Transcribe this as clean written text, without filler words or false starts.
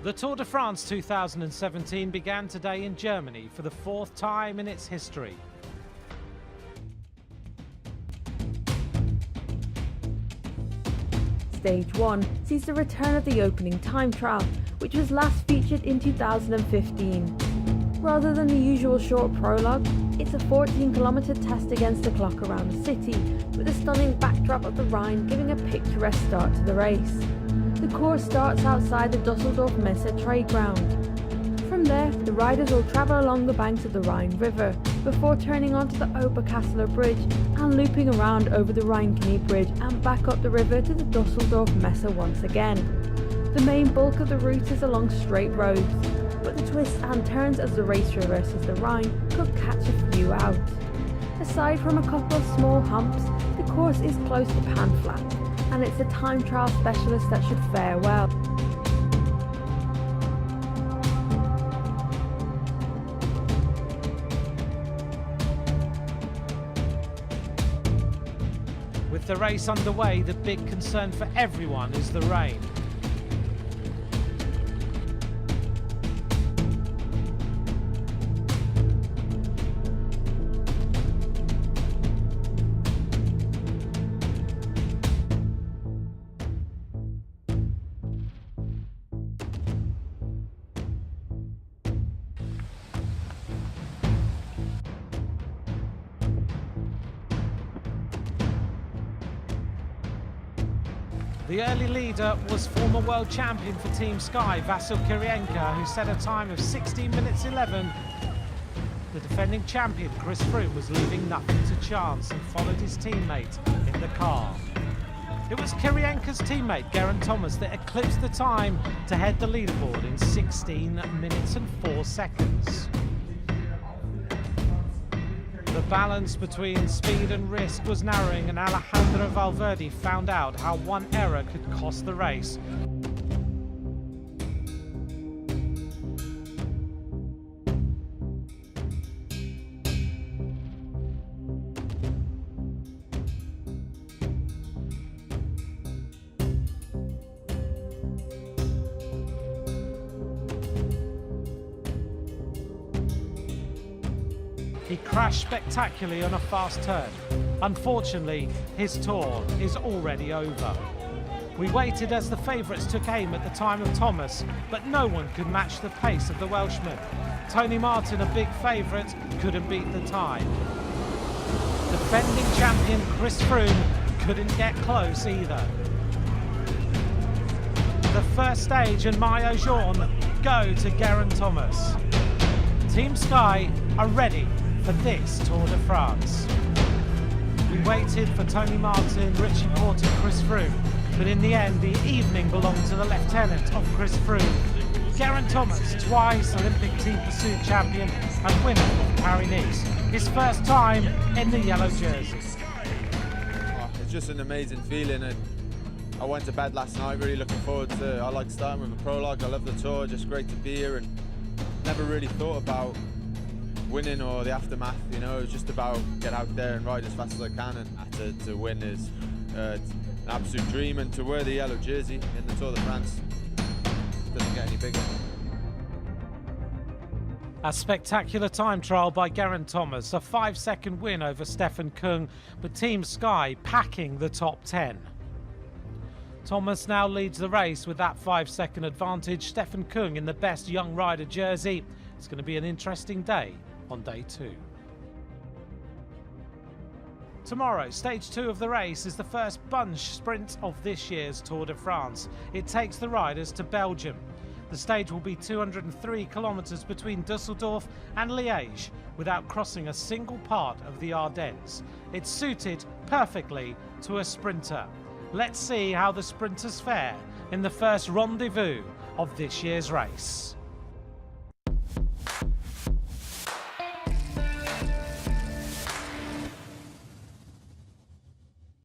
The Tour de France 2017 began today in Germany for the fourth time in its history. Stage 1 sees the return of the opening time trial, which was last featured in 2015. Rather than the usual short prologue, it's a 14-kilometre test against the clock around the city, with a stunning backdrop of the Rhine giving a picturesque start to the race. The course starts outside the Düsseldorf Messe trade ground. From there, the riders will travel along the banks of the Rhine River, before turning onto the Oberkassler Bridge and looping around over the Rhein-Knie Bridge and back up the river to the Düsseldorf Messe once again. The main bulk of the route is along straight roads, but the twists and turns as the race traverses the Rhine could catch a few out. Aside from a couple of small humps, the course is close to pan flat, and it's a time trial specialist that should fare well. With the race underway, the big concern for everyone is the rain. The early leader was former world champion for Team Sky, Vasil Kirienka, who set a time of 16 minutes 11. The defending champion, Chris Froome, was leaving nothing to chance and followed his teammate in the car. It was Kirienka's teammate, Geraint Thomas, that eclipsed the time to head the leaderboard in 16 minutes and 4 seconds. The balance between speed and risk was narrowing, and Alejandro Valverde found out how one error could cost the race. He crashed spectacularly on a fast turn. Unfortunately, his tour is already over. We waited as the favourites took aim at the time of Thomas, but no one could match the pace of the Welshman. Tony Martin, a big favourite, couldn't beat the time. Defending champion Chris Froome couldn't get close either. The first stage and Maillot Jaune go to Geraint Thomas. Team Sky are ready for this Tour de France. We waited for Tony Martin, Richie Porte and Chris Froome, but in the end the evening belonged to the lieutenant of Chris Froome. Geraint Thomas, twice Olympic team pursuit champion and winner of Paris-Nice, his first time in the yellow jersey. It's just an amazing feeling, and I went to bed last night really looking forward to it. I like starting with a prologue, I love the tour, just great to be here, and never really thought about winning or the aftermath, you know. It was just about get out there and ride as fast as I can, and to win is an absolute dream, and to wear the yellow jersey in the Tour de France doesn't get any bigger. A spectacular time trial by Geraint Thomas, a 5-second win over Stefan Kung, but Team Sky packing the top 10. Thomas now leads the race with that 5-second advantage. Stefan Kung in the best young rider jersey. It's going to be an interesting day on day 2. Tomorrow, stage 2 of the race is the first bunch sprint of this year's Tour de France. It takes the riders to Belgium. The stage will be 203 kilometres between Düsseldorf and Liège without crossing a single part of the Ardennes. It's suited perfectly to a sprinter. Let's see how the sprinters fare in the first rendezvous of this year's race.